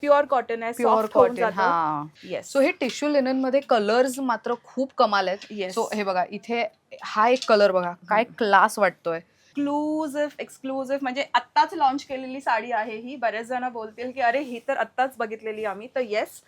Pure cotton आहे, pure soft होऊन cotton. हा. येस. सो हे टिश्यू लिनन मध्ये कलर्स मात्र खूप कमाल आहेत. Yes. सो हे बघा इथे हा एक कलर बघा काय क्लास वाटतोय. एक्सक्लुझिव्ह म्हणजे आत्ताच लॉन्च केलेली साडी आहे ही. बरेच जण बोलतील की अरे ही तर आत्ताच बघितलेली आम्ही. तर येस,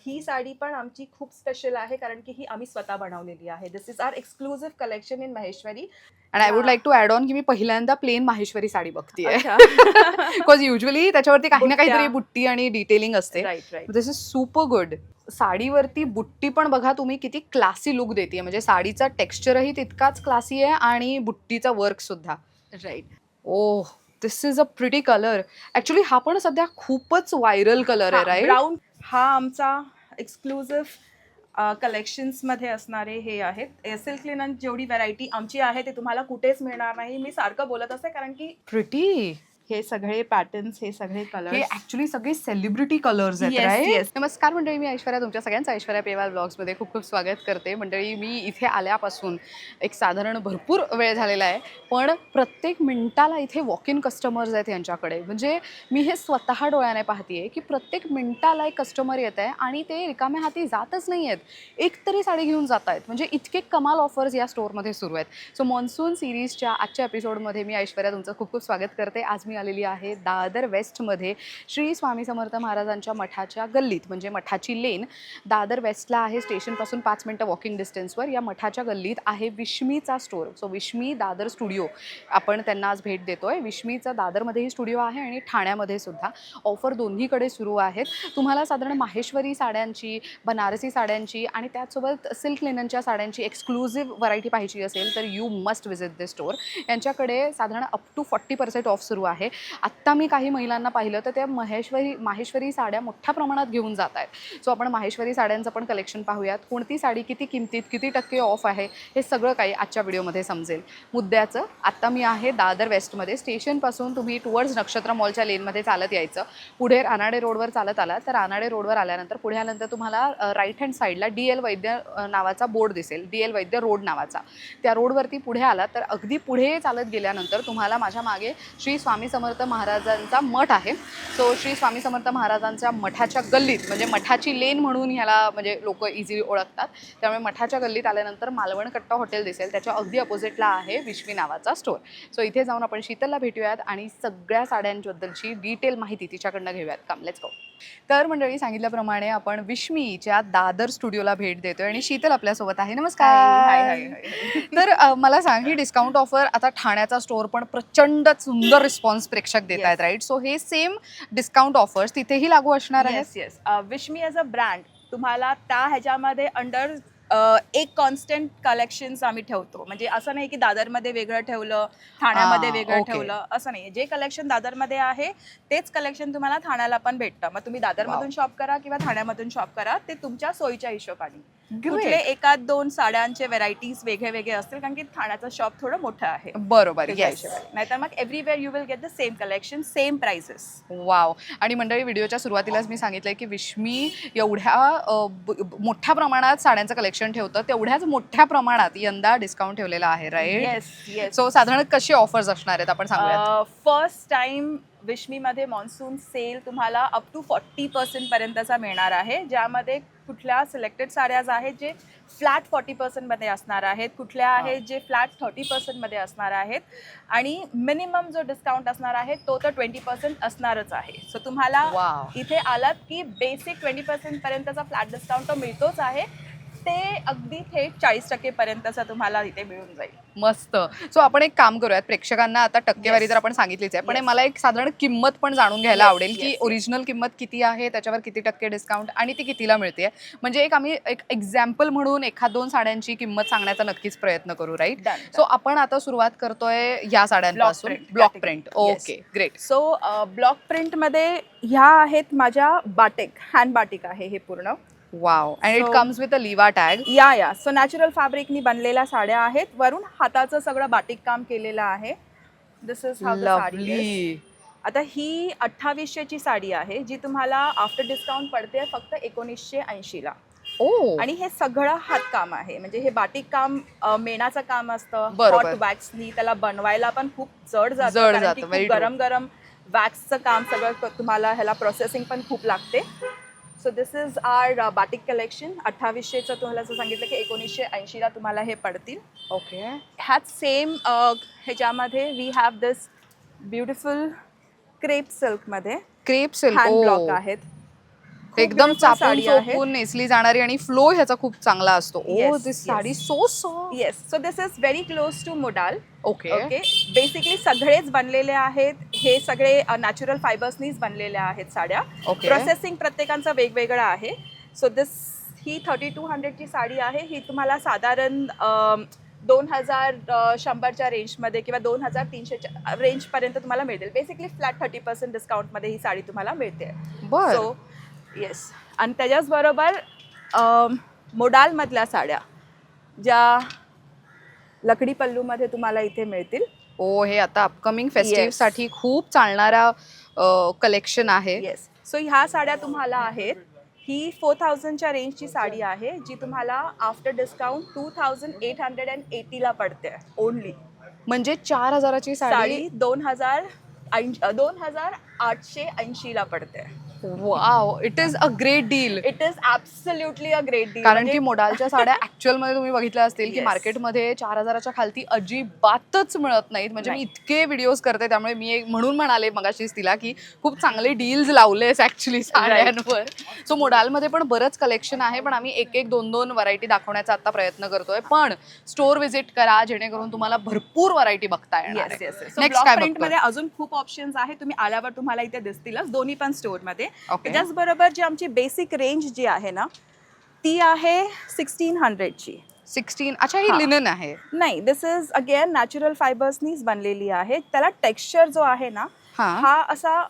ही साडी पण आमची खूप स्पेशल आहे कारण की ही आम्ही स्वतः बनवलेली आहे. This is our exclusive collection in Maheshwari. And I would like to add on की मी पहिल्यांदा प्लेन माहेश्वरी साडी बघतीये. अच्छा. बिकॉज युजली त्याच्यावरती काही ना बुट्ट्या. काहीतरी बुट्टी आणि डिटेलिंग असते. Right. This is super good. साडीवरती बुट्टी पण बघा तुम्ही किती क्लासी लुक देते. म्हणजे साडीचा टेक्स्चरही तितकाच क्लासी आहे आणि बुट्टीचा वर्क सुद्धा. Right. Oh, this is a pretty colour. Actually हा पण सध्या खूपच व्हायरल कलर आहे, राईट? ब्राऊन हा आमचा एक्सक्लुझिव्ह कलेक्शन्स मध्ये असणारे हे आहेत. सिल्क लिनन जेवढी व्हरायटी आमची आहे ते तुम्हाला कुठेच मिळणार नाही. मी सारखं बोलत असते कारण की प्रिटी. हे सगळे पॅटर्न्स, हे सगळे हे कलर ऍक्च्युली सगळे सेलिब्रिटी कलर्स आहेत, Yes, राईट? yes. नमस्कार मंडळी, मी ऐश्वर्या, तुमच्या सगळ्यांचं ऐश्वर्या पेवाल ब्लॉग्समध्ये खूप खूप स्वागत करते. मंडळी, मी इथे आल्यापासून एक साधारण भरपूर वेळ झालेला आहे, पण प्रत्येक मिनिटाला इथे वॉक इन कस्टमर्स आहेत यांच्याकडे. म्हणजे मी हे स्वतः डोळ्याने पाहतेय की प्रत्येक मिनिटाला एक कस्टमर येत आहे आणि ते रिकाम्या हाती जातच नाही आहेत, एक तरी साडी घेऊन जात आहेत. म्हणजे इतके कमाल ऑफर्स या स्टोअरमध्ये सुरू आहेत. सो मॉन्सून सिरीजच्या आजच्या एपिसोडमध्ये मी ऐश्वर्या तुमचं खूप खूप स्वागत करते. आज मी आलेली आहे दादर वेस्टमध्ये श्री स्वामी समर्थ महाराजांच्या मठाच्या गल्लीत. म्हणजे मठाची लेन दादर वेस्टला आहे, स्टेशनपासून 5 मिनिटं वॉकिंग डिस्टन्सवर. या मठाच्या गल्लीत आहे विश्मीचा store. So Vishmi Dadar studio, आपण त्यांना आज भेट देतोय. विश्मीचा दादरमध्येही स्टुडिओ आहे आणि ठाण्यामध्ये सुद्धा. ऑफर दोन्हीकडे सुरू आहेत. तुम्हाला साधारण माहेश्वरी साड्यांची, बनारसी साड्यांची आणि त्याचसोबत सिल्क लिननच्या साड्यांची एक्सक्लुझिव्ह व्हरायटी पाहिजे असेल तर you must visit this store. यांच्याकडे साधारण अप टू 40% ऑफ सुरू आहे. आत्ता मी काही महिलांना पाहिलं तर त्या माहेश्वरी साड्या मोठ्या प्रमाणात घेऊन जात आहेत. सो आपण माहेश्वरी साड्यांचं पण कलेक्शन पाहूयात. कोणती साडी किती किमतीत, किती टक्के ऑफ आहे, हे सगळं काही आजच्या व्हिडिओमध्ये समजेल. मुद्द्याचं, आत्ता मी आहे दादर वेस्टमध्ये. स्टेशनपासून तुम्ही टुवर्ड्स नक्षत्र मॉलच्या लेनमध्ये चालत यायचं. पुढे रानाडे रोडवर चालत आला तर रानाडे रोडवर आल्यानंतर पुढे आल्यानंतर तुम्हाला राईट हँड साईडला DL वैद्य नावाचा बोर्ड दिसेल, DL वैद्य रोड नावाचा. त्या रोडवरती पुढे आला तर अगदी पुढे चालत गेल्यानंतर तुम्हाला माझ्या मागे श्री स्वामी समर्थ महाराजांचा मठ आहे. सो श्री स्वामी समर्थ महाराजांच्या मठाच्या गल्लीत, म्हणजे मठाची लेन म्हणून ह्याला म्हणजे लोक इझिली ओळखतात, त्यामुळे मठाच्या गल्लीत आल्यानंतर मालवण कट्टा हॉटेल दिसेल, त्याच्या अगदी अपोजिटला आहे विश्मी नावाचा स्टोअर. सो इथे जाऊन आपण शीतलला भेटूयात आणि सगळ्या साड्यांबद्दलची डिटेल माहिती तिच्याकडनं घेऊयात. Come let's go. तर मंडळी, सांगितल्याप्रमाणे आपण विश्मीच्या दादर स्टुडिओला भेट देतोय आणि शीतल आपल्यासोबत आहे. नमस्कार. तर मला सांग, ही डिस्काउंट ऑफर, आता ठाण्याचा स्टोअर पण प्रचंड सुंदर रिस्पॉन्स प्रेक्षक देत आहेत, राईट? सो हे सेम डिस्काउंट ऑफर्स तिथेही लागू असणार आहेत? Yes. Vishmi as a brand तुम्हाला त्या ह्याच्यामध्ये अंडर एक कॉन्स्टंट कलेक्शन्स आम्ही ठेवतो. म्हणजे असं नाही की दादरमध्ये वेगळं ठेवलं, ठाण्यामध्ये वेगळं ओके. ठेवलं, असं नाही. जे कलेक्शन दादरमध्ये आहे तेच कलेक्शन तुम्हाला ठाण्याला पण भेटतं. मग तुम्ही दादरमधून शॉप करा किंवा ठाण्यामधून शॉप करा, ते तुमच्या सोयीच्या हिशोबाने. कुठले एकात दोन साड्यांचे व्हरायटीज वेगळे वेगळे असतील कारण की ठाण्याचं शॉप थोडं मोठं आहे. बरोबर, येस. नाहीतर मग everywhere you will get the same collection, same prices. Wow. आणि मंडळी, व्हिडिओच्या सुरुवातीलाच मी सांगितलंय की विश्मी एवढ्या मोठ्या प्रमाणात साड्यांचं कलेक्शन ठेवतं, तेवढ्याच मोठ्या प्रमाणात यंदा डिस्काउंट ठेवलेला आहे, राईट? येस. सो साधारण कशी ऑफर्स असणार आहेत आपण सांगूया. फर्स्ट टाइम विश्मीमध्ये मॉन्सून सेल तुम्हाला अप टू 40% पर्यंतचा मिळणार आहे, ज्यामध्ये कुठल्या सिलेक्टेड साड्याज आहेत जे फ्लॅट 40% मध्ये असणार आहेत, कुठल्या आहेत जे फ्लॅट 30% मध्ये असणार आहेत, आणि मिनिमम जो डिस्काउंट असणार आहे तो तर 20% असणारच आहे. सो तुम्हाला इथे आलात की बेसिक 20% पर्यंतचा फ्लॅट डिस्काउंट तो मिळतोच आहे, ते अगदी थेट 40% पर्यंतचा तुम्हाला इथे मिळून जाईल. मस्त. सो आपण एक काम करूयात, प्रेक्षकांना आता टक्केवारी तर आपण सांगितलीच आहे, पण मला एक साधारण किंमत पण जाणून घ्यायला आवडेल की ओरिजिनल किंमत किती आहे, त्याच्यावर किती टक्के डिस्काउंट आणि ती कितीला मिळते. म्हणजे आम्ही एक एक्झाम्पल म्हणून 1-2 साड्यांची किंमत सांगण्याचा नक्कीच प्रयत्न करू, राईट? सो आपण आता सुरुवात करतोय या साड्यांपासून. Block print. Okay, great. So block प्रिंटमध्ये ह्या आहेत माझ्या बाटिक, हँड बाटिक आहे हे पूर्ण. Wow. And it comes with a Liva tag. या सो नॅचरल फॅब्रिकनी बनलेल्या साड्या आहेत. वरून हाताचं सगळं बाटिक काम केलेलं आहे. This is how the sari is. आता ही 2800ची साडी आहे, जी तुम्हाला आफ्टर डिस्काउंट पडते फक्त 1980ला. आणि हे सगळं हातकाम आहे. म्हणजे हे बाटिक काम मेणाचं काम असतं. हॉट वॅक्सनी त्याला बनवायला पण खूप जड जातं, गरम गरम वॅक्सचं काम सगळं तुम्हाला ह्याला प्रोसेसिंग पण खूप लागते. So this is our batik collection. 2800चं तुम्हाला असं सांगितलं की 1980ला तुम्हाला हे पडतील. ओके. ह्यात सेम ह्याच्यामध्ये we have this beautiful crepe सिल्कमध्ये क्रेप सिल्क हँड ब्लॉक आहेत. खूप एकदम beautiful चापून साडी आहे. चोपून नेसली जाणारी आणि फ्लो ह्याचा खूप चांगला असतो. Oh Yes, this sari yes. So soft. Yes, so this is very close to modal. Okay. Okay, basically सगळेच बनलेले आहेत. हे सगळे नॅचरल फायबर्सनीच बनलेले आहेत साड्या. ओके. प्रोसेसिंग प्रत्येकांचं वेगवेगळं आहे. सो ही 3200ची साडी आहे. ही तुम्हाला साधारण 2100च्या रेंजमध्ये किंवा 2300च्या रेंजपर्यंत तुम्हाला मिळेल. बेसिकली फ्लॅट 30% डिस्काउंटमध्ये ही साडी तुम्हाला मिळते. बर. सो येस, आणि त्याच्याचबरोबर मोडालमधल्या साड्या ज्या लकडी पल्लूमध्ये तुम्हाला इथे मिळतील. ओ हे आता अपकमिंग फेस्टिव्ह Yes. साठी खूप चालणारा कलेक्शन आहे. येस, सो ह्या साड्या तुम्हाला आहेत. ही 4000च्या रेंजची साडी आहे जी तुम्हाला आफ्टर डिस्काउंट 2880ला पडते ओनली. म्हणजे 4000ची साडी. साडी 2880ला पडते. Wow, it is a great deal. It is absolutely a great deal. कारण की मोडालच्या साड्या ऍक्च्युअल मध्ये तुम्ही बघितल्या असतील की Yes. मार्केटमध्ये 4000च्या खालती अजिबातच मिळत नाहीत. म्हणजे मी नाही. इतके व्हिडिओज करते त्यामुळे मी एक म्हणून म्हणाले मगाशीच तिला की खूप चांगले डील्स लावलेस ऍक्च्युली साड्यांवर. सो मोडालमध्ये पण बरंच कलेक्शन आहे, पण आम्ही एक एक दोन दोन व्हरायटी दाखवण्याचा आता प्रयत्न करतोय. पण स्टोर व्हिजिट करा जेणेकरून तुम्हाला भरपूर व्हरायटी बघता येणार येस आहे. येस. नेक्स्ट काय प्रिंट मध्ये बघतोय? अजून खूप ऑप्शन्स आहेत. तुम्ही आल्यावर तुम्हाला इथे दिसतीलच दोन्ही पण स्टोर मध्ये. Okay. त्याचबरोबर जी आमची बेसिक रेंज जी आहे ना ती आहे 1600ची. 16. अच्छा, ही हा. लिनन आहे. नाही, दिस इज अगेन नॅचरल फायबर्सनीच बनलेली आहे. त्याला टेक्स्चर जो आहे ना हा. हा असा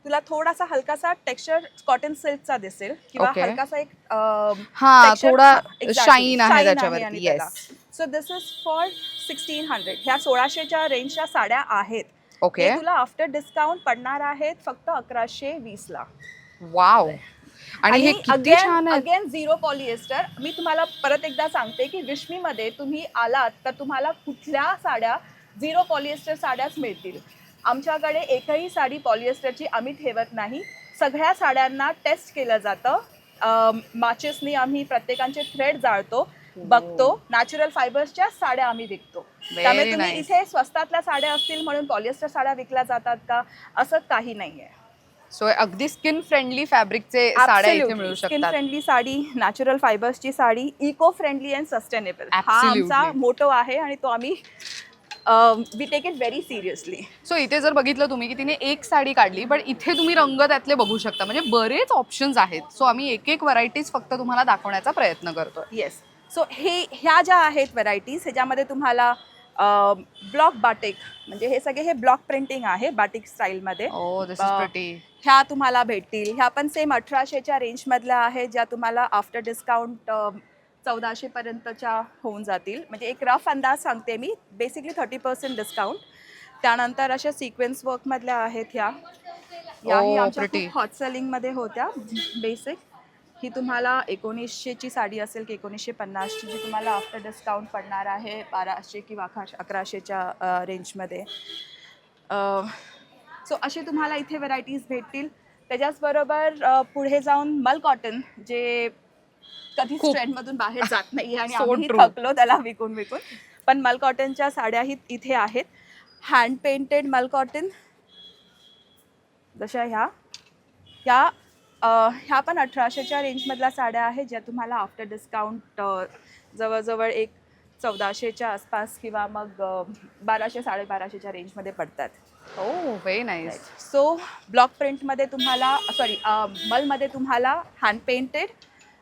तुला थोडासा हलकासा टेक्स्चर कॉटन सिल्कचा दिसेल किंवा Okay. हलकासा एक हा, थोडा शाईन आहे त्याच्यावरती. Yes. So this is for 1600. ह्या 1600च्या रेंजच्या साड्या आहेत. ओके. हे तुला आफ्टर डिस्काउंट पडणार आहेत फक्त 1120ला. वाव. आणि हे किती छान आहे. Again zero polyester. मी तुम्हाला परत एकदा सांगते की विश्मीमध्ये तुम्ही आलात तर तुम्हाला कुठल्या साड्या झिरो पॉलिएस्टर साड्याच मिळतील. आमच्याकडे एकही साडी पॉलिएस्टरची आम्ही ठेवत नाही. सगळ्या साड्यांना टेस्ट केलं जातं. माचेसनी आम्ही प्रत्येकांचे थ्रेड जाळतो, बघतो. नॅचरल फायबर्सच्या साड्या आम्ही विकतो. त्यामुळे Very तुम्ही nice. इथे स्वस्तातल्या साड्या असतील म्हणून पॉलिएस्टर साड्या विकल्या जातात का, असं काही नाहीये. सो अगदी स्किन फ्रेंडली फॅब्रिकचे साड्या इथे मिळू स्किन शकतात. फ्रेंडली साडी, नॅचरल फायबर्सची sari, eco friendly and sustainable हा Absolutely. आमचा मोटो आहे आणि तो आम्ही we take it very seriously. So इथे जर बघितलं तुम्ही की तिने एक साडी काढली, पण इथे तुम्ही रंग त्यातले बघू शकता. म्हणजे बरेच ऑप्शन्स आहेत. सो आम्ही एक एक व्हरायटीज फक्त तुम्हाला दाखवण्याचा प्रयत्न करतोय. येस. सो ह्या ज्या आहेत व्हरायटीज ह्याच्यामध्ये तुम्हाला ब्लॉक बाटिक म्हणजे हे सगळे हे ब्लॉक प्रिंटिंग आहे बाटिक स्टाईलमध्ये. ओ दिस इज प्रिटी. ह्या तुम्हाला भेटतील. ह्या पण सेम 1800च्या रेंजमधल्या आहेत ज्या तुम्हाला आफ्टर डिस्काउंट 1400 पर्यंतच्या होऊन जातील. म्हणजे एक रफ अंदाज सांगते मी. Basically 30% discount. त्यानंतर अशा सिक्वेन्स वर्कमधल्या आहेत ह्या. याही Oh, आमच्या pretty. खूप हॉट सेलिंगमध्ये होत्या बेसिक. ही तुम्हाला 1900ची साडी असेल की 1950ची जी तुम्हाला आफ्टर डिस्काउंट पडणार आहे 1200 किंवा 1100च्या रेंजमध्ये. सो असे तुम्हाला इथे व्हरायटीज भेटतील. त्याच्याचबरोबर पुढे जाऊन मल कॉटन जे कधीच खूप. ट्रेंडमधून बाहेर जात नाही आणि So आम्ही true. थकलो त्याला विकून विकून. पण मल कॉटनच्या साड्याही इथे आहेत. हँड पेंटेड मल कॉटन जशा ह्या पण 1800च्या रेंजमधल्या साड्या आहेत ज्या तुम्हाला आफ्टर डिस्काउंट जवळजवळ एक 1400च्या आसपास किंवा मग 1200 1250च्या रेंजमध्ये पडतात. ओ व्हेरी नाईस. सो ब्लॉक प्रिंटमध्ये तुम्हाला मलमध्ये तुम्हाला हँड पेंटेड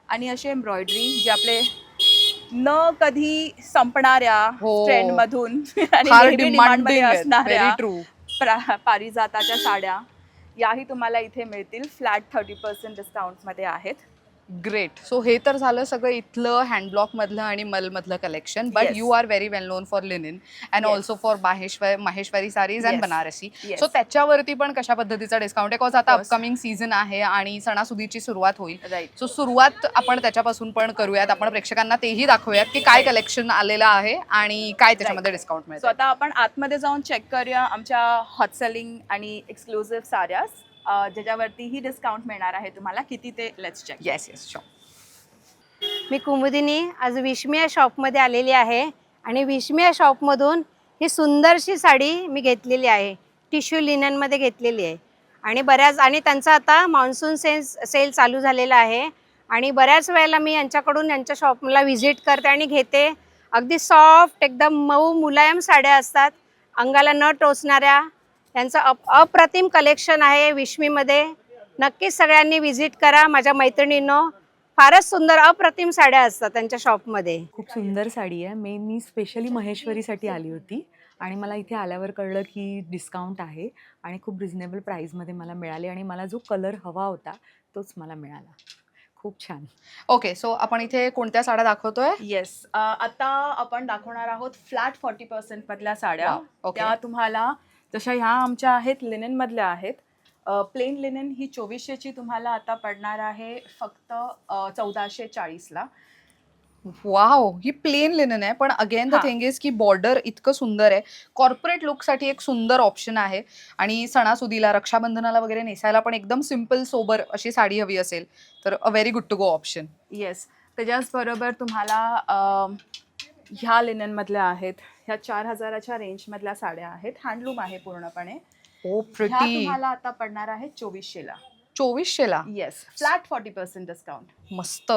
आणि असे एम्ब्रॉयडरी जे आपले न कधी संपणाऱ्या हो. ट्रेंडमधून आणि फार नेहमी डिमांडमध्ये डिमांडिंग. असणाऱ्या व्हेरी ट्रू. पारिजाताच्या साड्या याही तुम्हाला इथे मिळतील. फ्लॅट 30% डिस्काउंटमध्ये आहेत. ग्रेट. सो हे तर झालं सगळं इथलं हँडब्लॉक मधलं आणि मधलं collection. But Yes. You are very well known for linen and Yes. Also for Maheshwari saris and Yes. Banarasi. Yes. So त्याच्यावरती पण कशा पद्धतीचा डिस्काउंट आहे? बिकॉज आता course. अपकमिंग सीझन आहे आणि सणासुदीची सुरुवात होईल. राईट. सो सुरुवात आपण त्याच्यापासून पण करूयात. आपण प्रेक्षकांना तेही दाखवूयात की काय कलेक्शन आलेलं आहे आणि काय त्याच्यामध्ये डिस्काउंट सो मिळतं. आता आपण आतमध्ये जाऊन चेक करूया आमच्या हॉट सेलिंग आणि एक्सक्लुझिव्ह साड्यास ज्याच्यावरतीही डिस्काउंट मिळणार आहे तुम्हाला. किती ते let's check. Yes yes sure. मी कुमुदिनी आज विस्मया शॉपमध्ये आलेली आहे आणि विस्मया शॉपमधून ही सुंदरशी साडी मी घेतलेली आहे. टिश्यू लिननमध्ये घेतलेली आहे आणि त्यांचा आता मान्सून सेल चालू झालेला आहे आणि बऱ्याच वेळेला मी यांच्याकडून यांच्या शॉपला व्हिजिट करते आणि घेते. अगदी सॉफ्ट एकदम मऊ मुलायम साड्या असतात, अंगाला न टोचणाऱ्या. यांचं अप्रतिम कलेक्शन आहे विस्मीमध्ये. नक्कीच सगळ्यांनी व्हिजिट करा माझ्या मैत्रिणींनो. फारच सुंदर अप्रतिम साड्या असतात त्यांच्या शॉपमध्ये. खूप सुंदर साडी आहे. मी स्पेशली महेश्वरीसाठी आली होती आणि मला इथे आल्यावर कळलं की डिस्काउंट आहे आणि खूप रिझनेबल प्राईजमध्ये मला मिळाले आणि मला जो कलर हवा होता तोच मला मिळाला. खूप छान. ओके. सो आपण इथे कोणत्या साड्या दाखवतोय? येस. आता आपण दाखवणार आहोत फ्लॅट 40% मधल्या साड्या. Wow. Okay. त्या तुम्हाला जशा ह्या आमच्या आहेत लिनन मधल्या आहेत. प्लेन लिनन ही 2400ची तुम्हाला आता पडणार आहे फक्त 1440ला. वाव, ही प्लेन लिनन आहे पण अगेन द हा. थिंग इज की बॉर्डर इतकं सुंदर आहे. कॉर्पोरेट लुकसाठी एक सुंदर ऑप्शन आहे आणि सणासुदीला रक्षाबंधनाला वगैरे नेसायला पण एकदम सिम्पल सोबर अशी साडी हवी असेल तर a very good to go option. Yes. त्याच्याचबरोबर तुम्हाला ह्या लिनन मधल्या आहेत. ह्या 4000च्या रेंजमधल्या साड्या आहेत. हँडलूम आहे पूर्णपणे. ओ ह्या प्रिटी. तुम्हाला आता पडणार आहे 2400ला. 2400ला. येस. Flat 40% discount. मस्त.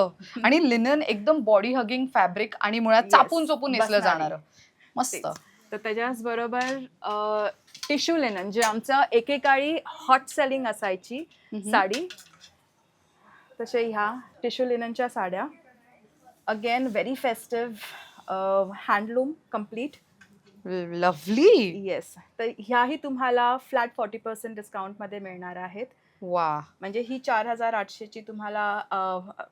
आणि लिनन एकदम बॉडी हगिंग फॅब्रिक आणि मुळात Yes. चापून चोपून नेसलं बसणारी. जाणार. मस्त. तेच. तर त्याच्याचबरोबर टिश्यू लिनन जे आमचं एकेकाळी हॉट सेलिंग असायची साडी, तसे ह्या टिश्यू लिननच्या साड्या. Again very festive, handloom complete. Lovely. Yes. तर ह्याही तुम्हाला फ्लॅट 40% डिस्काउंटमध्ये मिळणार आहेत. वा. म्हणजे ही 4800ची तुम्हाला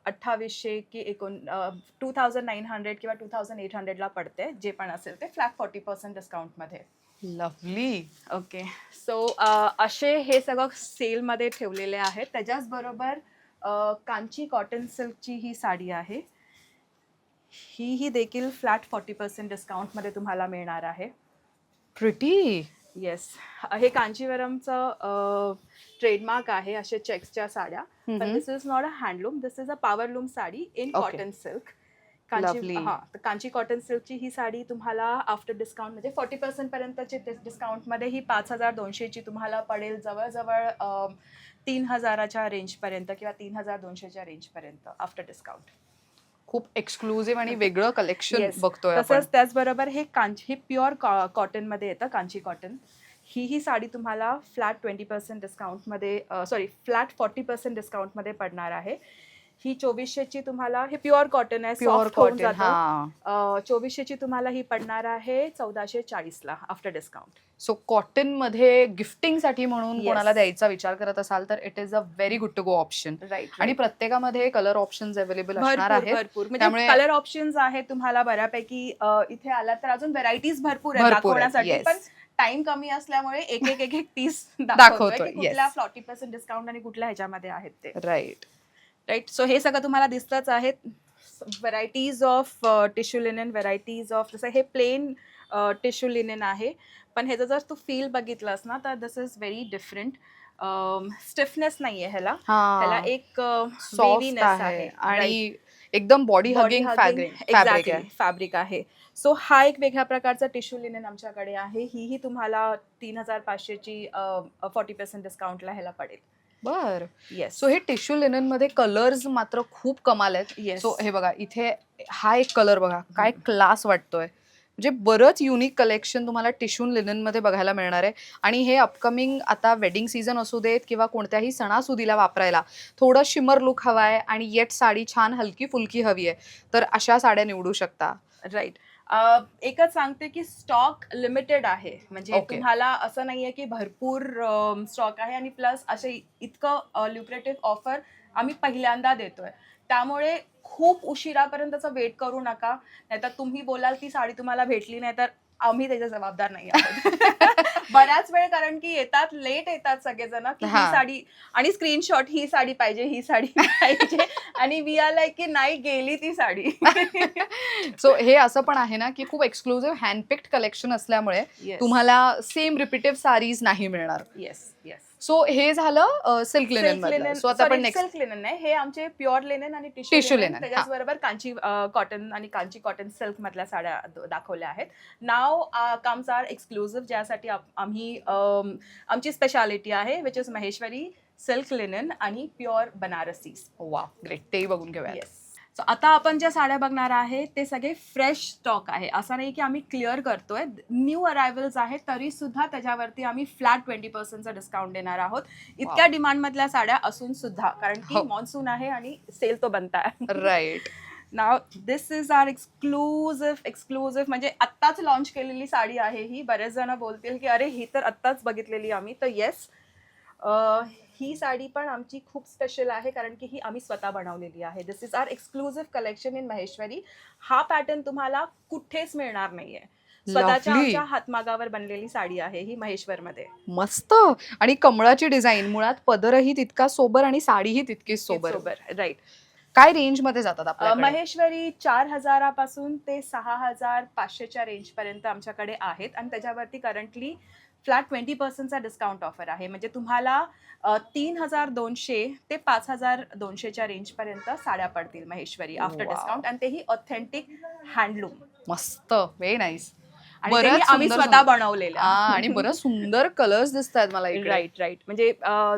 2800 की 2900 किंवा 2800ला पडते. जे पण असेल ते फ्लॅट 40% डिस्काउंटमध्ये. लवली. ओके. सो असे हे सगळं सेलमध्ये ठेवलेले आहेत. त्याच्याचबरोबर कांची कॉटन सिल्कची ही साडी आहे. ही देखील फ्लॅट 40% डिस्काउंटमध्ये तुम्हाला मिळणार आहे. प्रिटी. येस. हे कांचीवरमचं ट्रेडमार्क आहे असे चेक्सच्या साड्या. पण this is not a handloom, this is a powerloom sari in Okay. Cotton silk. Lovely. तर कांची कॉटन सिल्कची ही साडी तुम्हाला आफ्टर डिस्काउंट म्हणजे 40% पर्यंतची डिस्काउंटमध्ये ही 5200ची तुम्हाला पडेल. जवळजवळ 3000च्या रेंजपर्यंत किंवा 3200च्या रेंजपर्यंत आफ्टर डिस्काउंट. खूप एक्सक्लुझिव्ह आणि वेगळं कलेक्शन Yes. बघतोय आपण. तसंच त्याचबरोबर हे हे प्युअर कॉटनमध्ये येतं, कांची कॉटन. ही साडी तुम्हाला फ्लॅट 20% डिस्काउंटमध्ये फ्लॅट 40% डिस्काउंटमध्ये पडणार आहे. ही 2400ची तुम्हाला, हे प्युअर कॉटन आहे, प्युअर सॉफ्ट होऊन कॉटन. जातं. हा. 2400ची तुम्हाला ही पडणार आहे 1440ला आफ्टर डिस्काउंट. सो कॉटन मध्ये गिफ्टिंग साठी म्हणून Yes. कोणाला द्यायचा विचार करत असाल तर it is a very good to go option. Right. आणि प्रत्येकामध्ये कलर ऑप्शन्स अवेलेबल असणार भरपूर आहेत. भरपूर म्हणजे त्यामुळे कलर ऑप्शन्स आहेत तुम्हाला बऱ्यापैकी. इथे आलात तर अजून व्हरायटीज भरपूर आहेत भरपूर आहेत. दाखवण्यासाठी. Yes. पण टाइम कमी असल्यामुळे एक पीस दाखवतोय. दाखवतोय की कुठल्या Yes. 40% डिस्काउंट आणि कुठल्या ह्याच्यामध्ये आहेत ते. राईट. राईट. सो हे सगळं तुम्हाला दिसतच आहेत. Varieties of tissue linen, varieties of, जसं हे प्लेन टिश्यू लिनन आहे पण ह्याचं जर तू फील बघितलंस ना तर this is very different. Stiffness नाहीये ह्याला. ह्याला एक सॉफ्ट वेव्हीनेस आहे आहे आणि एकदम बॉडी हगिंग फॅब्रिक आहे. फॅब्रिक आहे. सो हा एक वेगळ्या प्रकारचा टिश्यू लिनन आमच्याकडे आहे. ही तुम्हाला 3500ची 40% डिस्काउंटला ह्याला पडेल. बर. येस. सो हे टिश्यू लिनन मध्ये कलर्स मात्र खूप कमाल आहेत. Yes. सो हे बघा इथे हा एक कलर बघा काय क्लास वाटतोय. म्हणजे बरंच युनिक कलेक्शन तुम्हाला टिश्यू लिनन मध्ये बघायला मिळणार आहे. आणि हे अपकमिंग आता वेडिंग सीझन असू देत किंवा कोणत्याही सणासुदीला वापरायला थोडं शिमर लुक हवाय आणि येट साडी छान हलकी फुलकी हवी आहे तर अशा साड्या निवडू शकता. राईट. एकच सांगते की स्टॉक लिमिटेड आहे, म्हणजे Okay. तुम्हाला असं नाहीये की भरपूर स्टॉक आहे, आणि प्लस असे इतकं ल्युक्रेटिव्ह ऑफर आम्ही पहिल्यांदा देतोय. त्यामुळे खूप उशिरापर्यंतचं वेट करू नका, नाहीतर तुम्ही बोलाल ती साडी तुम्हाला भेटली नाही तर आम्ही त्याच्या जबाबदार नाही आहोत. बऱ्याच वेळ कारण की येतात, लेट येतात सगळेजण की ही हा. साडी, आणि स्क्रीनशॉट, ही साडी पाहिजे, ही साडी पाहिजे, आणि वी आर लाईक की नाही गेली ती साडी. सो हे असं पण आहे ना की खूप एक्सक्लुझिव्ह हँडपिक्ड कलेक्शन असल्यामुळे Yes. तुम्हाला सेम रिपीटेड सारीज नाही मिळणार. Yes yes. सो हे झालं सिल्क लिनन मधलं. सो आता आपण नेक्स्ट सिल्क लिनन नाही, हे आमचे प्युअर लिनन आणि Tissue टिश्यू linen, लिनन, त्याच्याचबरोबर कांची कॉटन आणि कांची कॉटन सिल्क मधल्या साड्या दाखवल्या आहेत. नाव कम्स आर एक्सक्लुझिव्ह, ज्यासाठी आम्ही आमची स्पेशालिटी आहे, which is Maheshwari silk linen आणि प्युअर बनारसी. वा ग्रेट, तेही बघून घेऊया. येस. सो आता आपण ज्या साड्या बघणार आहे ते सगळे फ्रेश स्टॉक आहे, असं नाही की आम्ही क्लिअर करतोय. न्यू अरायव्हल्स आहेत, तरी सुद्धा त्याच्यावरती आम्ही फ्लॅट 20% डिस्काउंट देणार आहोत, इतक्या डिमांड मधल्या साड्या असून सुद्धा, कारण की हो. मॉन्सून आहे आणि सेल तो बनता आहे. राईट. नाव दिस इज आर एक्सक्लुझिव्ह, म्हणजे आत्ताच लॉन्च केलेली साडी आहे ही. बरेच जण बोलतील की अरे ही तर आत्ताच बघितलेली आम्ही, तर येस, ही साडी पण आमची खूप स्पेशल आहे, कारण की ही आम्ही स्वतः बनवलेली आहे. This is our exclusive collection in Maheshwari. हा पॅटर्न तुम्हाला कुठेच मिळणार नाहीये. स्वतःच्या Lovely. आमच्या हातमागावर बनलेली साडी आहे ही महेश्वरमध्ये. मस्त. आणि कमळाची डिझाईन, मुळात पदरही तितका सोबर आणि साडीही तितकीच सोबर. राईट. काय रेंज मध्ये जातात आपल्याकडे? महेश्वरी 4,000 पासून ते 6,500च्या रेंज पर्यंत आमच्याकडे आहेत, आणि त्याच्यावरती करंटली फ्लॅट 20% डिस्काउंट ऑफर आहे. म्हणजे तुम्हाला 3,200 ते 5,200च्या रेंज पर्यंत साड्या पडतील महेश्वरी आफ्टर Wow. डिस्काउंट, आणि तेही ऑथेंटिक हँडलूम, मस्त, व्हेरी नाईस. आणि तेही आम्ही स्वतः बनवलेल्या. आणि बरं सुंदर कलर्स दिसत आहेत मला इकडे. राईट. म्हणजे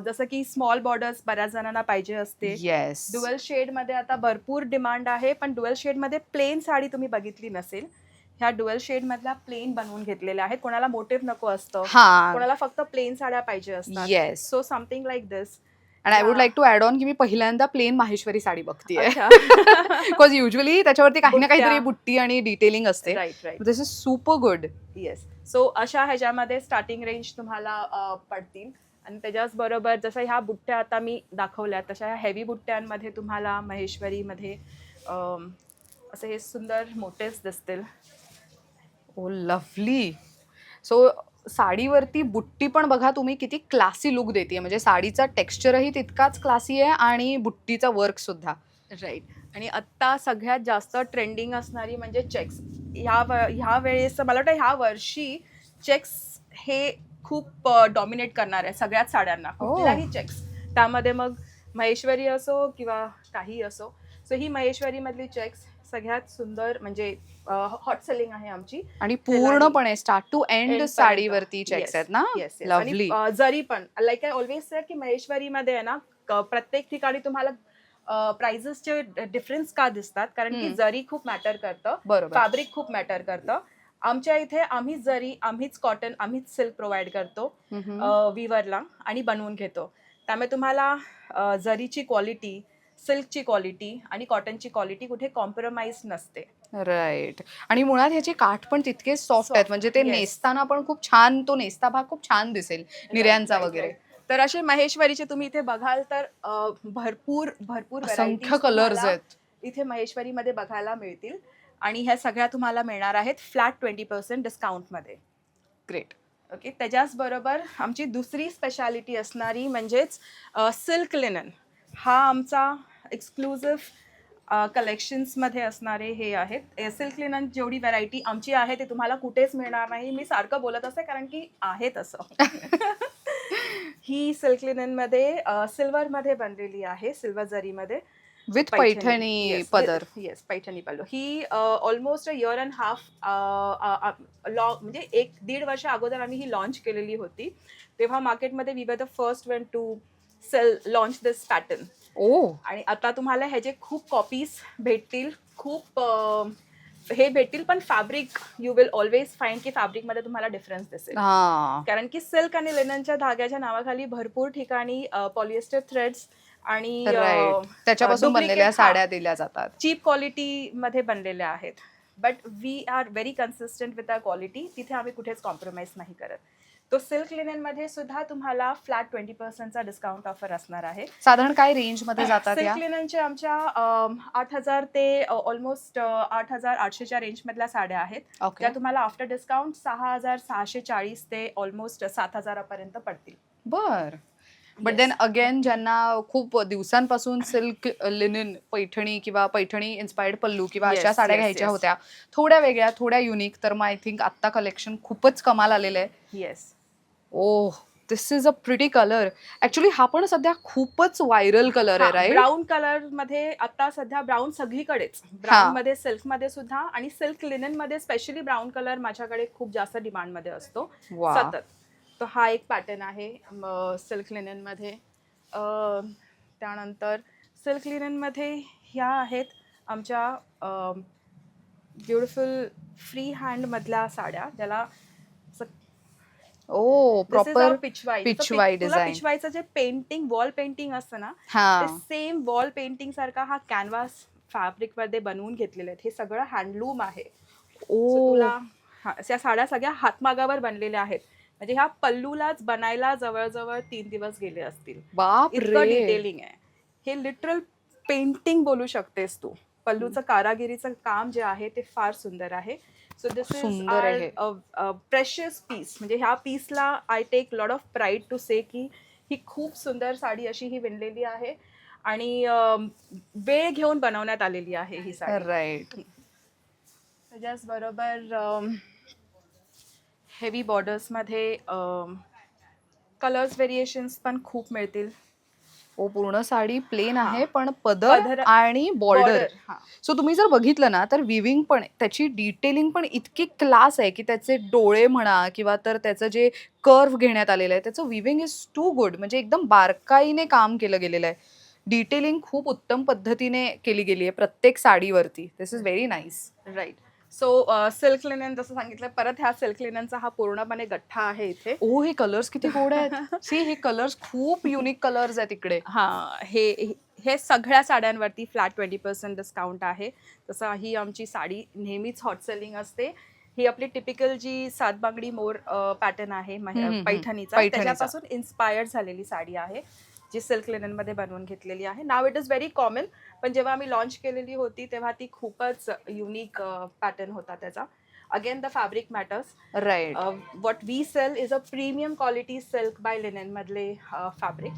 जसं की स्मॉल बॉर्डर्स बऱ्याच जणांना पाहिजे असते. येस. डुअल शेड मध्ये आता भरपूर डिमांड आहे, पण डुअल शेड मध्ये प्लेन साडी तुम्ही बघितली नसेल. ह्या डुअल शेड मधल्या प्लेन बनवून घेतलेल्या आहेत. कोणाला मोटिव्ह नको असतं, हा. कोणाला फक्त प्लेन साड्या पाहिजे असतात. Yes. So something like this. And I would like to add on की मी पहिल्यांदा प्लेन माहेश्वरी साडी बघतीये. अच्छा. बिकॉज युजली त्याच्यावरती काही ना बुट्ट्या. काहीतरी बुट्टी आणि डिटेलिंग असते. Right. This is super good. Yes. So अशा ह्याच्यामध्ये स्टार्टिंग रेंज तुम्हाला पडतील, आणि त्याच्याच बरोबर जसं ह्या बुट्ट्या आता मी दाखवल्या, तशा ह्या हेवी बुट्ट्यांमध्ये तुम्हाला महेश्वरीमध्ये असे हे सुंदर मोटेस दिसतील. ओ लव्हली. सो साडीवरती बुट्टी पण बघा तुम्ही किती क्लासी लुक देते. म्हणजे साडीचा टेक्स्चरही तितकाच क्लासी आहे आणि बुट्टीचा वर्क सुद्धा. राईट. आणि आत्ता सगळ्यात जास्त ट्रेंडिंग असणारी म्हणजे चेक्स. ह्या वेळेस मला वाटतं ह्या वर्षी चेक्स हे खूप डॉमिनेट करणार आहे सगळ्याच साड्यांना, कुठल्याही चेक्स. त्यामध्ये मग महेश्वरी असो किंवा काही असो. सो ही महेश्वरी मधली चेक्स सगळ्यात सुंदर, म्हणजे हॉट सेलिंग आहे आमची. आणि पूर्णपणे स्टार्ट टू एंड पर्यंत. साडीवरती चेक्स आहेत ना. Yes. लव्हली. आणि जरी पण लाईक आय ऑलवेज सेड की महेश्वरीमध्ये आहे ना, प्रत्येक ठिकाणी तुम्हाला प्राइजेसचे डिफरन्स का दिसतात, कारण की जरी खूप मॅटर करतं, बरोबर. फॅब्रिक खूप मॅटर करतं. आमच्या इथे आम्हीच जरी, आम्हीच कॉटन, आम्हीच सिल्क प्रोव्हाइड करतो विवरला आणि बनवून घेतो. त्यामुळे तुम्हाला जरीची क्वालिटी, सिल्कची क्वालिटी आणि कॉटनची क्वालिटी कुठे कॉम्प्रोमाइज नसते. राईट. आणि मुळात ह्याचे काठ पण तितकेच सॉफ्ट आहेत, म्हणजे ते Yes. नेसताना पण खूप छान, तो नेसता भाग खूप छान दिसेल निर्यांचा Right, वगैरे. right. तर असे महेश्वरीचे तुम्ही इथे बघाल तर भरपूर असंख्य varieties कलर्स तुम्हाला आहेत. इथे महेश्वरीमध्ये बघायला मिळतील, आणि ह्या सगळ्या तुम्हाला मिळणार आहेत फ्लॅट 20% डिस्काउंटमध्ये. ग्रेट. ओके. त्याच्याच बरोबर आमची दुसरी स्पेशालिटी असणारी म्हणजेच सिल्क लिनन. हा आमचा एक्सक्लुझिव्ह कलेक्शन्समध्ये असणारे हे आहेत. सिल्क लिनन जेवढी व्हरायटी आमची आहे ते तुम्हाला कुठेच मिळणार नाही. मी सारखं बोलत असते कारण की आहे तसं. ही सिल्क लिननमध्ये सिल्वरमध्ये बनलेली आहे, सिल्वर जरीमध्ये, विथ पैठणी पदर. येस, पैठणी पल्लू. ही ऑलमोस्ट 1.5 लॉंग, म्हणजे 1-1.5 वर्ष अगोदर आम्ही ही लॉन्च केलेली होती. तेव्हा मार्केटमध्ये we were the first one to launch this pattern. Oh. आणि आता तुम्हाला ह्याचे खूप कॉपीज भेटतील, खूप हे भेटतील, पण fabric you will always find की फॅब्रिकमध्ये तुम्हाला डिफरन्स दिसेल. हा. कारण की सिल्क आणि लिननच्या धाग्याच्या नावाखाली भरपूर ठिकाणी पॉलिएस्टर थ्रेड्स आणि राईट. त्याच्यापासून बनलेल्या साड्या दिल्या जातात. चीप क्वालिटी मध्ये बनलेल्या आहेत. But we are very consistent with our quality. तिथे आम्ही कुठेच कॉम्प्रोमाइज नाही करत. तो सिल्क लिनेनमध्ये सुद्धा तुम्हाला फ्लॅट 20% डिस्काउंट ऑफर असणार आहे. साधारण काय रेंज मध्ये जातात या? सिल्क लिननच्या आमच्या 8,000 ते ऑलमोस्ट 8,800च्या रेंजमधल्या साड्या आहेत, ओके. ज्या तुम्हाला आफ्टर डिस्काउंट 6,640 ते ऑलमोस्ट 7,000पर्यंत पडतील. बर. But Yes. देन अगेन ज्यांना खूप दिवसांपासून सिल्क लिनन पैठणी किंवा पैठणी इन्स्पायर्ड पल्लू किंवा अशा Yes, साड्या yes, घ्यायच्या yes. होत्या, थोड्या वेगळ्या, थोड्या युनिक, तर मग आय थिंक आत्ता कलेक्शन खूपच कमाल आलेलं आहे. Yes. Oh, this is a pretty colour. Actually हा पण सध्या खूपच व्हायरल कलर आहे, राईट? ब्राऊन कलर मध्ये आता सध्या ब्राऊन सगळीकडेच, ब्राऊन मध्ये सिल्क मध्ये सुद्धा आणि सिल्क लिनन मध्ये स्पेशली ब्राऊन कलर माझ्याकडे खूप जास्त डिमांड मध्ये असतो वा. सतत. तो हा एक पॅटर्न आहे सिल्क लिनन मध्ये. त्यानंतर सिल्क लिनन मध्ये ह्या आहेत आमच्या ब्युटिफुल फ्री हँड मधल्या साड्या, ज्याला ओ, प्रॉपर पिचवाई. पिचवाई तुला डिझाईन. पिचवाईचं जे पेंटिंग, वॉल पेंटिंग असतं ना, हा. ते सेम वॉल पेंटिंग सारखा हा कॅनव्हास फॅब्रिक मध्ये बनवून घेतलेले आहेत. हे सगळं हँडलूम आहे. So ओ, तुला या साड्या सगळ्या हातमागावर बनलेल्या आहेत. म्हणजे ह्या पल्लूलाच बनायला जवळजवळ 3 दिवस गेले असतील. बाप इतकं रे. डिटेलिंग आहे. हे लिटरल पेंटिंग बोलू शकतेस तू. पल्लूचं कारागिरीचं काम जे आहे ते फार सुंदर आहे. सो दिस इज सुंदर आहे. Precious piece. म्हणजे ह्या पीसला I take lot of pride to say की ही खूप सुंदर साडी अशी ही विणलेली आहे आणि वेळ घेऊन बनवण्यात आलेली आहे ही साडी. राईट. त्याच्याचबरोबर हेवी बॉर्डर्समध्ये कलर्स व्हेरिएशन्स पण खूप मिळतील. ओ, पूर्ण साडी प्लेन हा. आहे, पण पदर पदर आणि बॉर्डर. हां. सो तुम्ही जर बघितलं ना, तर विविंग पण, त्याची डिटेलिंग पण इतकी क्लास आहे की त्याचे डोळे म्हणा किंवा तर त्याचं जे कर्व घेण्यात आलेलं आहे, त्याचं विविंग इज टू गुड. म्हणजे एकदम बारकाईने काम केलं गेलेलं आहे. डिटेलिंग खूप उत्तम पद्धतीने केली गेली आहे प्रत्येक साडीवरती. This is very nice. Right. So silk linen जसं सांगितलं, परत ह्या सिल्क लिननचा हा पूर्णपणे गठ्ठा आहे इथे. ओ, हे कलर्स किती गोड आहेत. सी, हे कलर्स खूप युनिक कलर्स आहेत इकडे. हां, हे सगळ्या साड्यांवरती फ्लॅट 20% डिस्काउंट आहे. तसं ही आमची साडी नेहमीच हॉट सेलिंग असते. ही आपली टिपिकल जी सातबांगडी मोर पॅटर्न आहे पैठणीचा, पैठणीचा. त्याच्यापासून इन्स्पायर्ड झालेली साडी आहे, जी सिल्क लिननमध्ये बनवून घेतलेली आहे. Now it is very common, पण जेव्हा आम्ही लॉन्च केलेली होती तेव्हा ती खूपच युनिक पॅटर्न होता त्याचा. Again the fabric matters. Right. What we sell is a premium quality silk by linen मधले फॅब्रिक.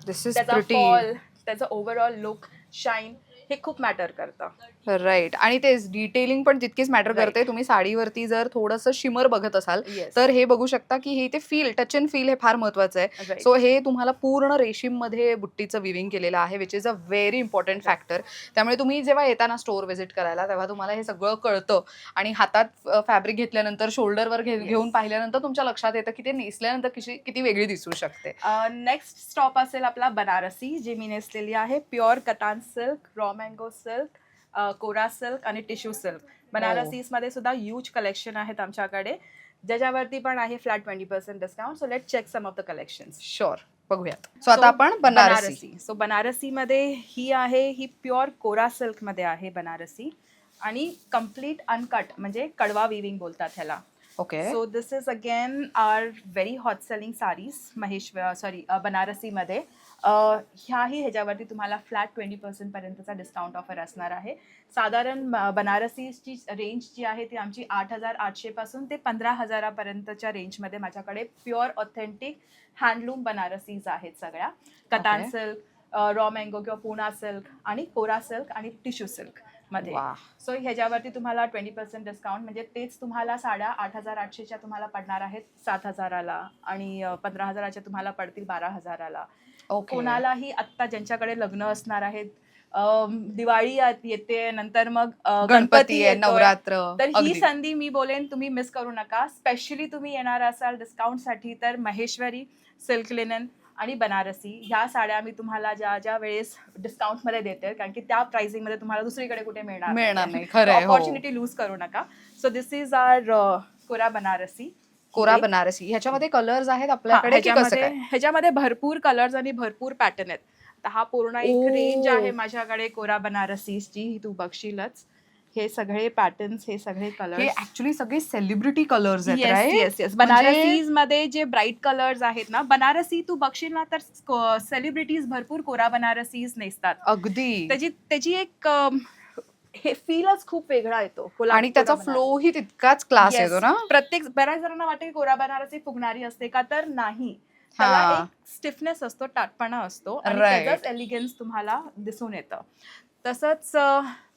दिस इज त्याचा प्रिटी. फॉल, त्याचं ओव्हरऑल लुक, शाईन हे खूप मॅटर करतं. राईट. आणि तेच डिटेलिंग पण तितकीच मॅटर Right. करते. तुम्ही साडीवरती जर थोडंसं शिमर बघत असाल Yes. तर हे बघू शकता की हे ते फील, टच अँड फील हे फार महत्वाचं आहे. Right. सो हे तुम्हाला पूर्ण रेशीम मध्ये बुट्टीचं विविंग केलेलं आहे, which is a very important factor. त्यामुळे तुम्ही जेव्हा येताना स्टोअर व्हिजिट करायला, तेव्हा तुम्हाला हे सगळं कळतं. आणि हातात फॅब्रिक घेतल्यानंतर, शोल्डरवर घेऊन पाहिल्यानंतर तुमच्या लक्षात येतं की ते नेसल्यानंतर किती वेगळी दिसू शकते. नेक्स्ट स्टॉप असेल आपला बनारसी, जी मी नेसलेली आहे. Pure Katan silk, raw mango silk, kora silk आणि टिश्यू सिल्क. बनारसीज मध्ये सुद्धा ह्यूज कलेक्शन आहेत आमच्याकडे, ज्याच्यावरती पण आहे flat 20% discount. So let check some of the collections. Sure, बघूयात. सो आता आपण बनारसी. सो बनारसीमध्ये ही आहे, ही प्युअर कोरा सिल्क मध्ये आहे बनारसी आणि कम्प्लीट अनकट, म्हणजे कडवा विविंग बोलतात ह्याला. Okay. So this is again our very hot selling saris बनारसीमध्ये. ह्याही ह्याच्यावरती तुम्हाला फ्लॅट 20% पर्यंतचा डिस्काउंट ऑफर असणार आहे. साधारण बनारसीची रेंज जी आहे ती आमची 8,800 पासून ते 15,000पर्यंतच्या रेंजमध्ये माझ्याकडे प्युअर ऑथेंटिक हँडलूम बनारसीज आहेत सगळ्या. कतान Okay. सिल्क, रॉ मँगो किंवा पुणा सिल्क आणि कोरा सिल्क आणि टिश्यू सिल्क मध्ये. वा. सो ह्याच्यावरती तुम्हाला 20% डिस्काउंट, म्हणजे तेच तुम्हाला साड्या 8,800च्या तुम्हाला पडणार आहेत 7,000ला आणि 15,000च्या तुम्हाला पडतील 12,000ला. ओके. कोणालाही आत्ता ज्यांच्याकडे लग्न असणार आहेत, दिवाळी येते, नंतर मग गणपती आहे, येतोय, नवरात्र. तर ही अगदी. संधी मी बोलेन तुम्ही मिस करू नका. स्पेशली तुम्ही येणार असाल डिस्काउंटसाठी तर महेश्वरी, सिल्क लिनन आणि बनारसी ह्या साड्या मी तुम्हाला ज्या ज्या वेळेस डिस्काउंटमध्ये देते, कारण की त्या प्राइसिंगमध्ये तुम्हाला दुसरीकडे कुठे मिळणार नाही. खरं आहे. हो. ऑपॉर्च्युनिटी लूज करू नका. सो दिस इज आर कोरा बनारसी. कोरा बनारसी. ह्याच्यामध्ये कलर्स आहेत आपल्याकडे की कसं काय? ह्याच्यामध्ये भरपूर कलर्स आणि भरपूर पॅटर्न आहेत. आता हा पूर्ण एक ओ. रेंज आहे माझ्याकडे कोरा बनारसीची, ही तू बघशीलच. हे सगळे पॅटर्न्स, हे सगळे हे कलर्स, ऍक्च्युली सगळे सेलिब्रिटी कलर्स आहेत, येस right? येस येस, बनारसीज मध्ये जे ब्राईट कलर्स आहेत ना, बनारसी तू बघशील ना तर सेलिब्रिटीज भरपूर कोरा बनारसीज नेसतात. अगदी. त्याची एक हे फीलच खूप वेगळा येतो. आणि त्याचा फ्लो ही तितकाच क्लास Yes. येतो ना. प्रत्येक बऱ्याच जणांना वाटते की कोरा बनारसी फुगणारी असते का, तर नाही. त्याला हा. एक स्टिफनेस असतो, टाटपणा असतो आणि Right. त्याचाच एलिगन्स तुम्हाला दिसून येतं. तसंच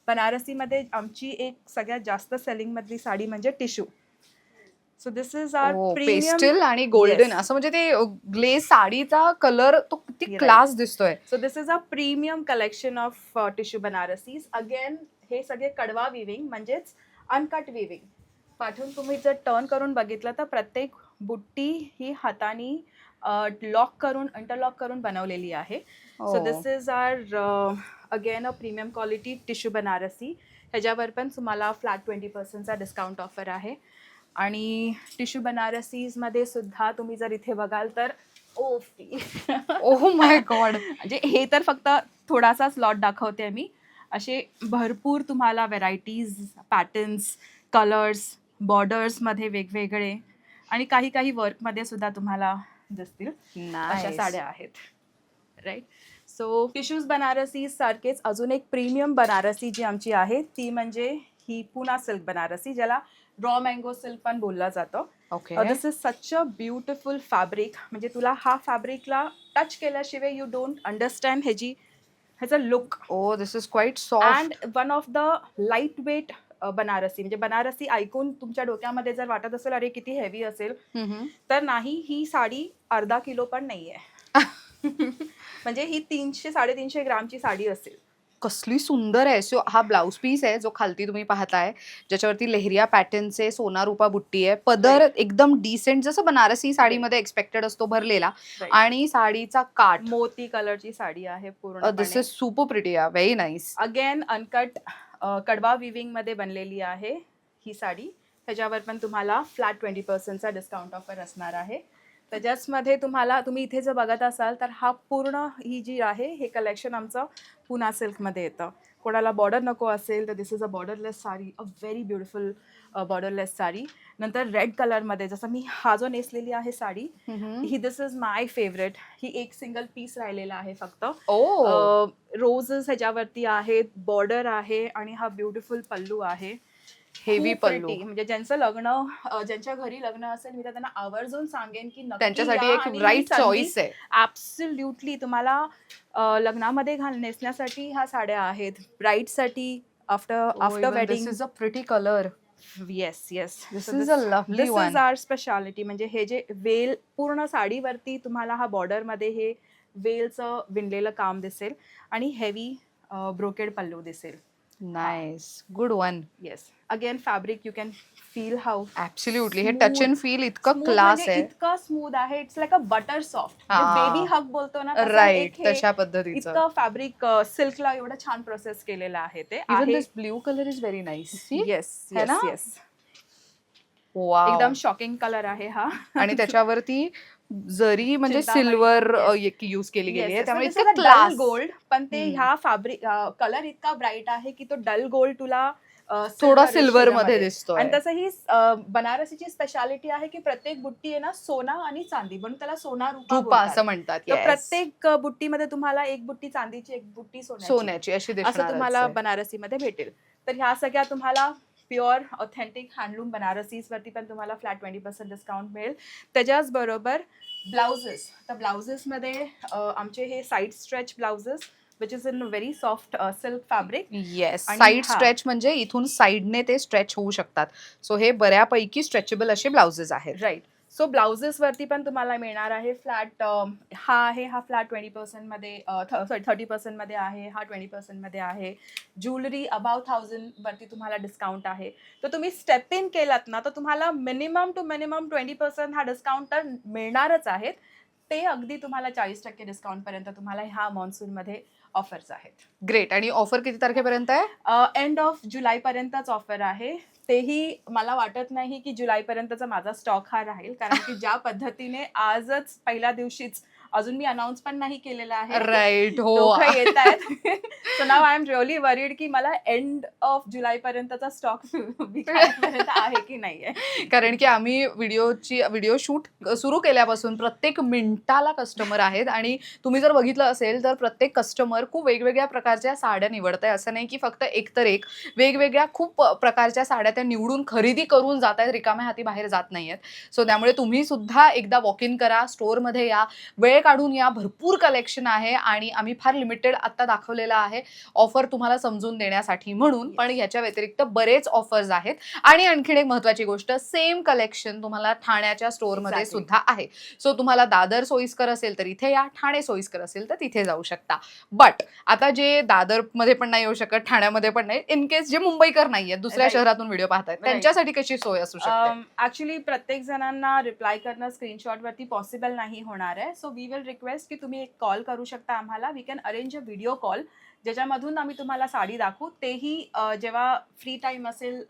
बनारसीमध्ये आमची एक सगळ्यात जास्त सेलिंग मधली साडी म्हणजे tissue. So this is our premium. Pastel आणि गोल्डन Yes. असं म्हणजे ते ग्लेज साडीचा कलर तो किती Right. क्लास दिसतोय. So this is a premium collection of tissue Banarasis. Again हे सगळे कडवा विविंग म्हणजेच अनकट विविंग. पाठून तुम्ही जर टर्न करून बघितलं तर प्रत्येक बुट्टी ही हाताने लॉक करून, इंटरलॉक करून बनवलेली आहे. So Oh. This is our again a premium quality tissue Banarasi. ह्याच्यावर पण तुम्हाला फ्लॅट 20% डिस्काउंट ऑफर आहे. आणि टिश्यू बनारसीजमध्ये सुद्धा तुम्ही जर इथे बघाल तर ओह माय गॉड. म्हणजे हे तर फक्त थोडासा स्लॉट दाखवते मी. असे भरपूर तुम्हाला व्हेरायटीज, पॅटर्न्स, कलर्स, बॉर्डर्समध्ये वेगवेगळे आणि काही काही वर्कमध्ये सुद्धा तुम्हाला दिसतील अशा साड्या आहेत. राईट. सो टिश्यूज बनारसी सारखेच अजून एक प्रीमियम बनारसी जी आमची आहे ती म्हणजे ही पुना सिल्क बनारसी, ज्याला रॉ मँगो सिल्क पण बोलला जातो. Okay. This is such a beautiful fabric. म्हणजे तुला हा फॅब्रिकला टच केल्याशिवाय यू डोंट अंडरस्टँड ह्याचा look. Oh this is quite soft. And one of the light weight Banarasi. म्हणजे बनारसी ऐकून तुमच्या डोक्यामध्ये जर वाटत असेल अरे किती हेवी असेल, तर नाही, ही साडी अर्धा किलो पण नाहीये. म्हणजे ही 300-350 ग्रामची साडी असेल. कसली सुंदर आहे. सो हा ब्लाउज पीस आहे जो खालती तुम्ही पाहताय, ज्याच्यावरती लेहरिया पॅटर्नचे सोना रुपा बुट्टी आहे. पदर एकदम डिसेंट जसं बनारसी साडीमध्ये एक्सपेक्टेड असतो भरलेला. Right. आणि साडीचा काठ मोती कलरची साडी आहे दिस पूर्ण. Is super pretty. Very nice. Again uncut kadwa weaving मध्ये बनलेली आहे ही साडी. ह्याच्यावर पण तुम्हाला फ्लॅट 20% डिस्काउंट ऑफर असणार आहे. त्याच्याचमध्ये तुम्ही इथे जर बघत असाल तर हा पूर्ण ही जी आहे हे कलेक्शन आमचं पुना सिल्कमध्ये येतं. कोणाला बॉर्डर नको असेल तर this is a borderless sari, a very beautiful borderless sari. नंतर रेड कलरमध्ये जसं मी हा जो नेसलेली आहे साडी, ही दिस इज माय फेवरेट. ही एक सिंगल पीस राहिलेला आहे फक्त. ओ रोजेस ह्याच्यावरती आहेत, बॉर्डर आहे आणि हा ब्युटिफुल पल्लू आहे. हेवी खूप पल्लू. pretty. म्हणजे ज्यांचं लग्न, ज्यांच्या घरी लग्न असेल, मी तर त्यांना आवर्जून सांगेन की नक्की त्यांच्यासाठी या एक आणि ही राईट संधी चॉईस आहे. ॲब्सोल्युटली तुम्हाला लग्नामध्ये नेसण्यासाठी ह्या साड्या आहेत. ब्राईडसाठी after wedding. This is a pretty colour. Yes yes. This is a lovely this one. Is our speciality. म्हणजे हे जे वेल पूर्ण साडीवरती तुम्हाला हा बॉर्डरमध्ये हे वेलचं विणलेलं काम दिसेल आणि हेवी ब्रोकेड पल्लू दिसेल. Nice. Good one. Yes. Again fabric you can feel how absolutely. हे टच अँड फील इतकं Smooth क्लास म्हणजे आहे. इतकं स्मूथ आहे. It's like a butter soft. हा. बेबी हग बोलतो ना, तसं राईट. एक हे तशा पद्धतीचं. इतकं फॅब्रिक सिल्कला एवढं छान प्रोसेस केलेलं आहे ते. Even this blue colour is very nice. Yes है ना? Yes yes. वाव. एकदम शॉकिंग कलर आहे हा. आणि त्याच्यावरती जरी म्हणजे चिंतामणी, सिल्वर yes. यूज केली गेली आहे, Yes, त्यामुळे yes. इतकं डल क्लास. गोल्ड, पण ते हम्म. ह्या फॅब्रिक कलर इतका ब्राईट आहे की तो डल गोल्ड तुला थोडा silver-ish सिल्वर मध्ये ह्याच्यामध्ये. दिसतोय. आणि तसं ही बनारसीची स्पेशालिटी आहे की प्रत्येक बुट्टी आहे ना सोना आणि चांदी, म्हणून त्याला सोना रुपा रुपा बोलतात. असं म्हणतात. तर yes. प्रत्येक बुट्टीमध्ये तुम्हाला एक बुट्टी चांदीची, एक बुट्टी सोन्याची सोन्याची अशी असं दिसणार तुम्हाला बनारसीमध्ये भेटेल. तर ह्या सगळ्या तुम्हाला प्युअर ऑथेंटिक हँडलूम बनारसीवरती पण तुम्हाला फ्लॅट 20% डिस्काउंट मिळेल. त्याच्याच बरोबर ब्लाउजेस. तर ब्लाउजेसमध्ये आमचे हे side stretch blouses which is in very soft silk fabric. Yes. आणि साईड हा. स्ट्रेच म्हणजे इथून साईडने ते स्ट्रेच होऊ शकतात. सो हे बऱ्यापैकी स्ट्रेचेबल असे ब्लाउजेस आहेत. राईट. सो ब्लाउजेसवरती पण तुम्हाला मिळणार आहे फ्लॅट. हा फ्लॅट 20% मध्ये, 30% मध्ये आहे. हा 20% मध्ये आहे. ज्वेलरी अबाउट 1000 वरती तुम्हाला डिस्काउंट आहे. तर तुम्ही स्टेप इन केलात ना तर तुम्हाला मिनिमम टू मिनिमम 20% हा डिस्काउंट तर मिळणारच आहेत. ते अगदी तुम्हाला 40% डिस्काउंट पर्यंत तुम्हाला ह्या मॉन्सूनमध्ये ऑफर्स आहेत. ग्रेट. आणि ऑफर किती तारखेपर्यंत आहे? एंड ऑफ जुलैपर्यंतच ऑफर आहे. तेही मला वाटत नाही की जुलैपर्यंतचा माझा स्टॉक हा राहील, कारण की ज्या पद्धतीने आजच पहिल्या दिवशीच अजून मी अनाऊन्स पण नाही केलेला आहे. राईट. हो. लोकं येत आहेत. So now I am really worried की मला एंड ऑफ जुलै पर्यंतचा स्टॉक विकायपर्यंत आहे की नाहीये. कारण की आम्ही व्हिडिओ शूट सुरू केल्यापासून प्रत्येक मिनिटाला कस्टमर आहेत आणि तुम्ही जर बघितलं असेल तर प्रत्येक कस्टमर खूप वेगवेगळ्या प्रकारच्या साड्या निवडत आहे. असं नाही की फक्त एक तर एक, वेगवेगळ्या खूप प्रकारच्या साड्या त्या निवडून खरेदी करून जात आहेत, रिकाम्या हाती बाहेर जात नाहीयेत. सो त्यामुळे तुम्ही सुद्धा एकदा वॉक इन करा, स्टोअरमध्ये या, वेळ काढून या. भरपूर कलेक्शन आहे आणि आम्ही फार लिमिटेड आता दाखवलेला आहे ऑफर तुम्हाला समजून देण्यासाठी म्हणून. पण याच्या व्यतिरिक्त बरेच ऑफर्स आहेत आणि आणखीन एक महत्त्वाची गोष्ट, सेम कलेक्शन तुम्हाला ठाण्याच्या स्टोअरमध्ये Exactly. सुद्धा आहे. सो तुम्हाला दादर सोयीस्कर असेल तर इथे या, ठाणे सोयीस्कर असेल तर तिथे जाऊ शकता. बट आता जे दादरमध्ये पण नाही येऊ शकत, ठाण्यामध्ये पण नाही, इन केस जे मुंबईकर नाहीयेत, दुसऱ्या Right. शहरातून व्हिडिओ पाहतायत, Right. त्यांच्यासाठी कशी सोय असू शकते? ऍक्च्युली प्रत्येक जणांना रिप्लाय करणं स्क्रीनशॉट वरती पॉसिबल नाही होणार आहे. सो वी विल रिक्वेस्ट की तुम्ही एक कॉल करू शकता आम्हाला. We can arrange a video call ज्याच्यामधून आम्ही तुम्हाला साडी दाखवू. तेही जेव्हा फ्री टाइम असेल,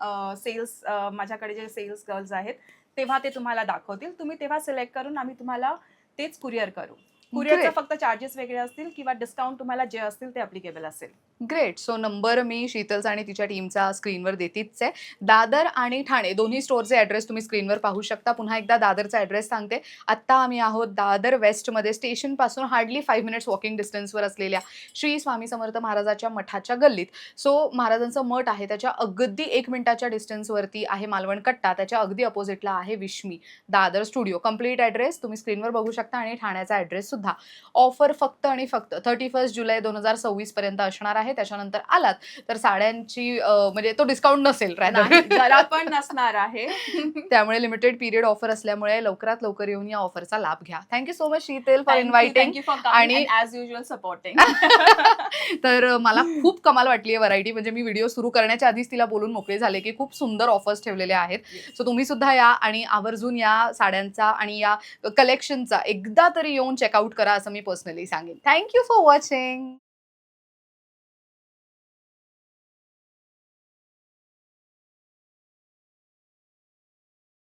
सेल्स माझ्याकडे जे सेल्स गर्ल्स आहेत तेव्हा ते तुम्हाला दाखवतील. तुम्ही तेव्हा सिलेक्ट करून आम्ही तुम्हाला तेच कुरिअर करू. कुरिअरचे Great. फक्त चार्जेस वेगळे असतील किंवा डिस्काउंट तुम्हाला जे असतील ते अप्लिकेबल असेल. ग्रेट. सो नंबर मी शीतल्स आणि तिच्या टीमचा स्क्रीनवर देतीच आहे. दादर आणि ठाणे दोन्ही स्टोअरचे ॲड्रेस तुम्ही स्क्रीनवर पाहू शकता. पुन्हा एकदा दादरचा ॲड्रेस सांगते. आत्ता आम्ही आहोत दादर वेस्टमध्ये, स्टेशनपासून हार्डली 5 मिनिट्स वॉकिंग डिस्टन्सवर असलेल्या श्री स्वामी समर्थ महाराजाच्या मठाच्या गल्लीत. सो महाराजांचं मठ आहे त्याच्या अगदी 1 मिनिटाच्या डिस्टन्सवरती आहे मालवण कट्टा. त्याच्या अगदी अपोजिटला आहे Vishmi Dadar studio. Complete address तुम्ही स्क्रीनवर बघू शकता आणि ठाण्याचा ॲड्रेस सुद्धा. ऑफर फक्त आणि फक्त 31 जुलै 2026 पर्यंत असणार आहे. त्याच्यानंतर आलात तर साड्यांची म्हणजे तो डिस्काउंट नसेल नाही, जरा पण नसणार आहे. त्यामुळे लिमिटेड पिरियड ऑफर असल्यामुळे लवकरात लवकर येऊन या ऑफरचा लाभ घ्या. Thank you so much Sheetal for inviting. Thank you for आणि- कमिंग ॲज युजुअल सपोर्टिंग. तर मला खूप कमाल वाटली आहे व्हरायटी. म्हणजे मी व्हिडिओ सुरू करण्याच्या आधीच तिला बोलून मोकळे झाले की खूप सुंदर ऑफर्स ठेवलेले आहेत. सो तुम्ही सुद्धा या आणि आवर्जून या साड्यांचा आणि या कलेक्शनचा एकदा तरी येऊन चेकआउट करा असं मी पर्सनली सांगेन. Thank you for watching.